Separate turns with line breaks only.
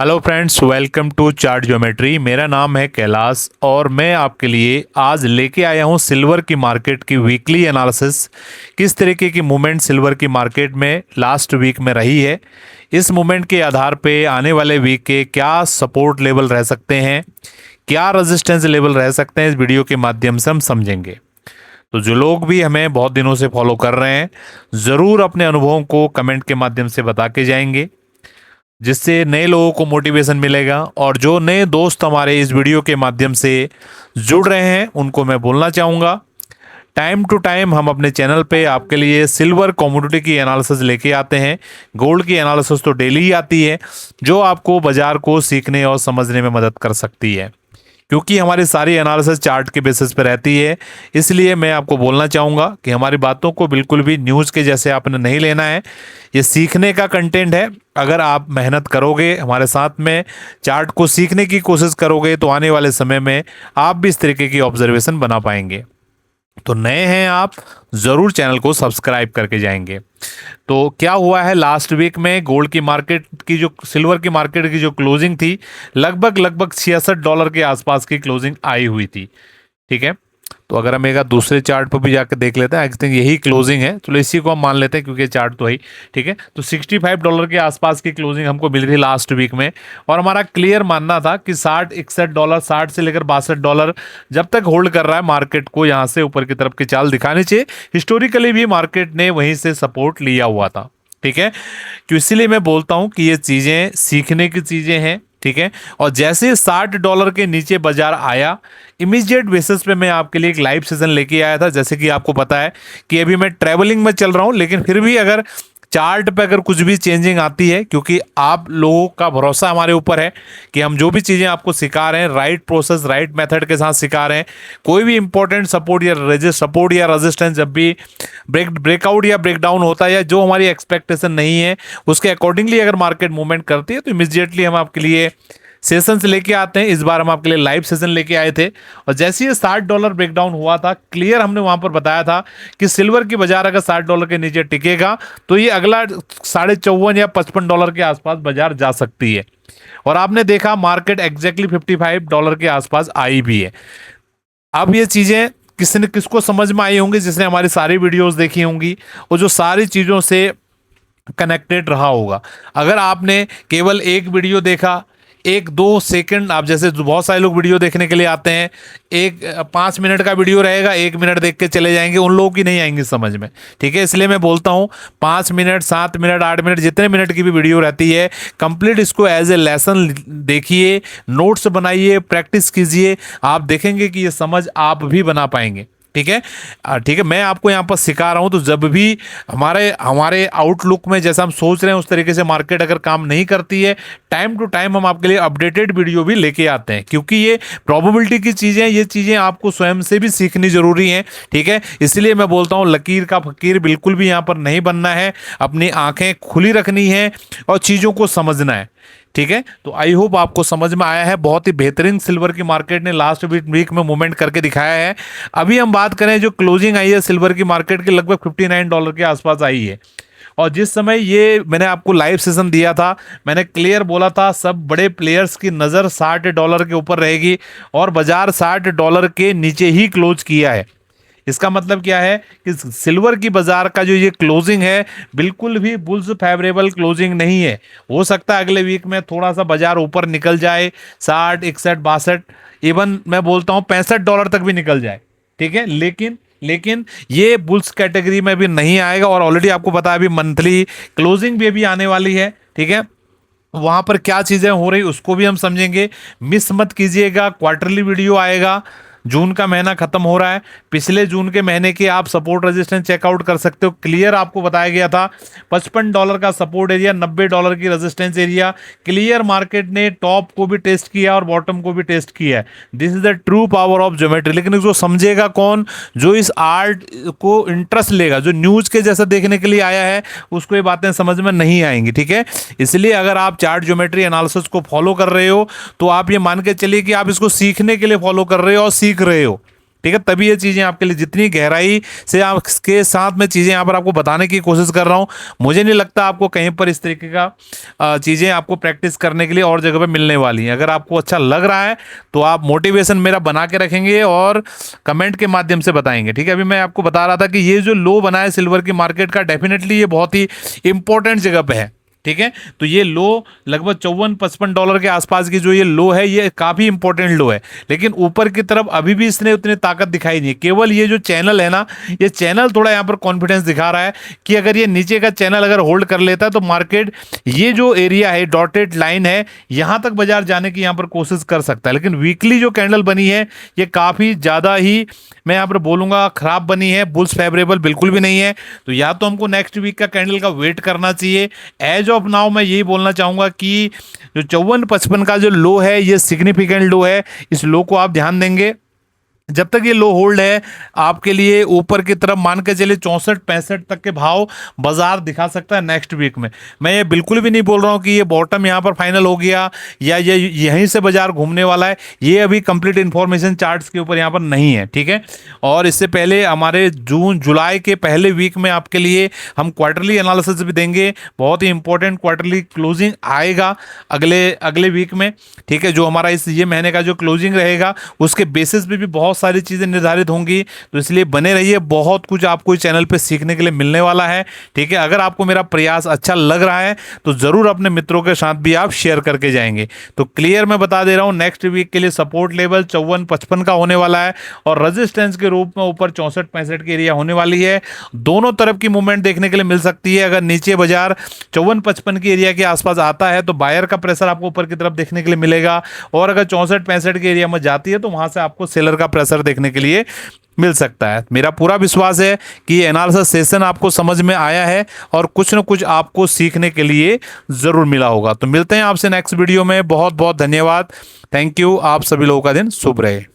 Hello friends, welcome to chart geometry. मेरा नाम है कैलाश और मैं आपके लिए आज लेके आया हूँ सिल्वर की मार्केट की वीकली एनालिसिस। किस तरीके की मूवमेंट सिल्वर की मार्केट में लास्ट वीक में रही है, इस मूवमेंट के आधार पे आने वाले वीक के क्या सपोर्ट लेवल रह सकते हैं, क्या रेजिस्टेंस लेवल रह सकते हैं, इस वीडियो के माध्यम से हम समझेंगे। तो जो लोग भी हमें बहुत दिनों से फॉलो कर रहे हैं, ज़रूर अपने अनुभवों को कमेंट के माध्यम से बता के जाएंगे, जिससे नए लोगों को मोटिवेशन मिलेगा। और जो नए दोस्त हमारे इस वीडियो के माध्यम से जुड़ रहे हैं, उनको मैं बोलना चाहूँगा, टाइम टू टाइम हम अपने चैनल पे आपके लिए सिल्वर कमोडिटी की एनालिसिस लेके आते हैं। गोल्ड की एनालिसिस तो डेली ही आती है, जो आपको बाजार को सीखने और समझने में मदद कर सकती है, क्योंकि हमारी सारी एनालिसिस चार्ट के बेसिस पे रहती है। इसलिए मैं आपको बोलना चाहूँगा कि हमारी बातों को बिल्कुल भी न्यूज़ के जैसे आपने नहीं लेना है। ये सीखने का कंटेंट है। अगर आप मेहनत करोगे, हमारे साथ में चार्ट को सीखने की कोशिश करोगे, तो आने वाले समय में आप भी इस तरीके की ऑब्जर्वेशन बना पाएंगे। तो नए हैं आप, ज़रूर चैनल को सब्सक्राइब करके जाएंगे। तो क्या हुआ है लास्ट वीक में, गोल्ड की मार्केट की जो सिल्वर की मार्केट की जो क्लोजिंग थी, लगभग $66 के आसपास की क्लोजिंग आई हुई थी। ठीक है, तो अगर हम एक दूसरे चार्ट पर भी जाकर देख लेते हैं, आई थिंक यही क्लोजिंग है, चलो इसी को हम मान लेते हैं क्योंकि चार्ट तो है। ठीक है, तो $65 के आसपास की क्लोजिंग हमको मिली थी लास्ट वीक में। और हमारा क्लियर मानना था कि $60-61, 60 से लेकर $62 जब तक होल्ड कर रहा है मार्केट को, यहाँ से ऊपर की तरफ की चाल दिखानी चाहिए। हिस्टोरिकली भी मार्केट ने वहीं से सपोर्ट लिया हुआ था। ठीक है, तो इसीलिए मैं बोलता हूं कि ये चीज़ें सीखने की चीज़ें हैं। ठीक है, और जैसे $60 के नीचे बाजार आया, इमीडिएट बेसिस पे मैं आपके लिए एक लाइव सेशन लेके आया था। जैसे कि आपको पता है कि अभी मैं ट्रैवलिंग में चल रहा हूं, लेकिन फिर भी अगर चार्ट पे अगर कुछ भी चेंजिंग आती है, क्योंकि आप लोगों का भरोसा हमारे ऊपर है कि हम जो भी चीज़ें आपको सिखा रहे हैं, राइट प्रोसेस राइट मेथड के साथ सिखा रहे हैं। कोई भी इंपॉर्टेंट सपोर्ट या रेजिस्टेंस जब भी ब्रेकआउट या ब्रेकडाउन होता है, या जो हमारी एक्सपेक्टेशन नहीं है उसके अकॉर्डिंगली अगर मार्केट मूवमेंट करती है, तो इमीडिएटली हम आपके लिए सेशंस लेके आते हैं। इस बार हम आपके लिए लाइव सेशन लेके आए थे, और जैसे ही $60 ब्रेकडाउन हुआ था, क्लियर हमने वहां पर बताया था कि सिल्वर की बाजार अगर $60 के नीचे टिकेगा तो ये अगला 54 या $55 के आसपास बाजार जा सकती है। और आपने देखा मार्केट एग्जैक्टली $55 के आसपास आई भी है। अब ये चीजें किसने किसको समझ में आई होंगी, जिसने हमारी सारी वीडियोस देखी होंगी और जो सारी चीजों से कनेक्टेड रहा होगा। अगर आपने केवल एक वीडियो देखा, 1-2 सेकंड, आप जैसे बहुत सारे लोग वीडियो देखने के लिए आते हैं, 5 मिनट का वीडियो रहेगा, 1 मिनट देख के चले जाएंगे, उन लोगों की नहीं आएंगी समझ में। ठीक है, इसलिए मैं बोलता हूँ 5 मिनट, 7 मिनट, 8 मिनट, जितने मिनट की भी वीडियो रहती है, कंप्लीट इसको एज ए लेसन देखिए, नोट्स बनाइए, प्रैक्टिस कीजिए। आप देखेंगे कि ये समझ आप भी बना पाएंगे। ठीक है, ठीक है, मैं आपको यहाँ पर सिखा रहा हूँ। तो जब भी हमारे हमारे आउटलुक में जैसा हम सोच रहे हैं उस तरीके से मार्केट अगर काम नहीं करती है, टाइम टू टाइम हम आपके लिए अपडेटेड वीडियो भी लेके आते हैं, क्योंकि ये प्रोबेबिलिटी की चीज़ें, ये चीज़ें आपको स्वयं से भी सीखनी जरूरी हैं। ठीक है, इसलिए मैं बोलता हूँ लकीर का फकीर बिल्कुल भी यहाँ पर नहीं बनना है, अपनी आंखें खुली रखनी है और चीज़ों को समझना है। ठीक है, तो आई होप आपको समझ में आया है। बहुत ही बेहतरीन सिल्वर की मार्केट ने लास्ट वीक में मूवमेंट करके दिखाया है। अभी हम बात करें, जो क्लोजिंग आई है सिल्वर की मार्केट की, लगभग $59 के आसपास आई है। और जिस समय ये मैंने आपको लाइव सेशन दिया था, मैंने क्लियर बोला था सब बड़े प्लेयर्स की नज़र $60 के ऊपर रहेगी, और बाजार $60 के नीचे ही क्लोज किया है। इसका मतलब क्या है कि सिल्वर की बाजार का जो ये क्लोजिंग है, बिल्कुल भी बुल्स फेवरेबल क्लोजिंग नहीं है। हो सकता है अगले वीक में थोड़ा सा बाजार ऊपर निकल जाए, 60, 61, 62, इवन मैं बोलता हूँ $65 तक भी निकल जाए। ठीक है, लेकिन ये बुल्स कैटेगरी में भी नहीं आएगा। और ऑलरेडी आपको पता है अभी मंथली क्लोजिंग भी अभी आने वाली है। ठीक है, वहां पर क्या चीजें हो रही उसको भी हम समझेंगे। मिस मत कीजिएगा, क्वार्टरली वीडियो आएगा। जून का महीना खत्म हो रहा है, पिछले जून के महीने के आप सपोर्ट रेजिस्टेंस चेकआउट कर सकते हो। क्लियर आपको बताया गया था $55 का सपोर्ट एरिया, $90 की रेजिस्टेंस एरिया। क्लियर मार्केट ने टॉप को भी टेस्ट किया और बॉटम को भी टेस्ट किया है। This is the true power of geometry. लेकिन इसको समझेगा कौन? जो इस आर्ट को इंटरेस्ट लेगा, जो न्यूज के जैसा देखने के लिए आया है, उसको ये बातें समझ में नहीं आएंगी। ठीक है, इसलिए अगर आप चार्ट ज्योमेट्री एनालिसिस को फॉलो कर रहे हो, तो आप ये मान के चलिए कि आप इसको सीखने के लिए फॉलो कर रहे हो और सीख रहे हो। ठीक है, तभी ये चीज़ें आपके लिए जितनी गहराई से आप इसके साथ में चीज़ें यहाँ पर आपको बताने की कोशिश कर रहा हूँ, मुझे नहीं लगता आपको कहीं पर इस तरीके का चीज़ें आपको प्रैक्टिस करने के लिए और जगह पे मिलने वाली हैं। अगर आपको अच्छा लग रहा है तो आप मोटिवेशन मेरा बना के रखेंगे और कमेंट के माध्यम से बताएंगे। ठीक है, अभी मैं आपको बता रहा था कि ये जो लो बना है सिल्वर की मार्केट का, डेफिनेटली ये बहुत ही इंपॉर्टेंट जगह पे है। ठीक है, तो ये लो लगभग 54-55 डॉलर के आसपास की जो ये लो है, ये काफ़ी इंपॉर्टेंट लो है, लेकिन ऊपर की तरफ अभी भी इसने उतनी ताकत दिखाई नहीं। केवल ये जो चैनल है ना, ये चैनल थोड़ा यहाँ पर कॉन्फिडेंस दिखा रहा है कि अगर ये नीचे का चैनल अगर होल्ड कर लेता है तो मार्केट ये जो एरिया है, डॉटेड लाइन है, यहाँ तक बाजार जाने की यहाँ पर कोशिश कर सकता है। लेकिन वीकली जो कैंडल बनी है ये काफ़ी ज़्यादा ही, मैं यहाँ पर बोलूँगा, खराब बनी है, बुल्स फेवरेबल बिल्कुल भी नहीं है। तो या तो हमको नेक्स्ट वीक का कैंडल का वेट करना चाहिए। एज ऑफ नाउ मैं यही बोलना चाहूँगा कि जो 54-55 का जो लो है ये सिग्निफिकेंट लो है, इस लो को आप ध्यान देंगे। जब तक ये लो होल्ड है आपके लिए ऊपर की तरफ मान के चलिए 64-65 तक के भाव बाजार दिखा सकता है नेक्स्ट वीक में। मैं ये बिल्कुल भी नहीं बोल रहा हूँ कि ये बॉटम यहाँ पर फाइनल हो गया या ये यहीं से बाजार घूमने वाला है, ये अभी कंप्लीट इन्फॉर्मेशन चार्ट्स के ऊपर यहाँ पर नहीं है। ठीक है, और इससे पहले हमारे जून जुलाई के पहले वीक में आपके लिए हम क्वार्टरली एनालिसिस भी देंगे, बहुत ही इंपॉर्टेंट क्वार्टरली क्लोजिंग आएगा अगले वीक में। ठीक है, जो हमारा इस ये महीने का जो क्लोजिंग रहेगा उसके बेसिस पे भी बहुत सारी चीज़ें निर्धारित होंगी, तो इसलिए बने रहिए, बहुत कुछ आपको इस चैनल पे सीखने के लिए मिलने वाला है। ठीक है, अगर आपको मेरा प्रयास अच्छा लग रहा है तो ज़रूर अपने मित्रों के साथ भी आप शेयर करके जाएंगे। तो क्लियर मैं बता दे रहा हूँ, नेक्स्ट वीक के लिए सपोर्ट लेवल 54-55 का होने वाला है और रेजिस्टेंस के रूप में ऊपर 64-65 की एरिया होने वाली है। दोनों तरफ की मूवमेंट देखने के लिए मिल सकती है। अगर नीचे बाजार 54-55 की एरिया के आसपास आता है तो बायर का प्रेशर आपको ऊपर की तरफ देखने के लिए मिलेगा, और अगर 64-65 के एरिया में जाती है तो वहां से आपको सेलर का प्रेशर देखने के लिए मिल सकता है। मेरा पूरा विश्वास है कि ये एनालिसिस सेशन आपको समझ में आया है और कुछ न कुछ आपको सीखने के लिए जरूर मिला होगा। तो मिलते हैं आपसे नेक्स्ट वीडियो में। बहुत बहुत धन्यवाद, थैंक यू। आप सभी लोगों का दिन शुभ रहे।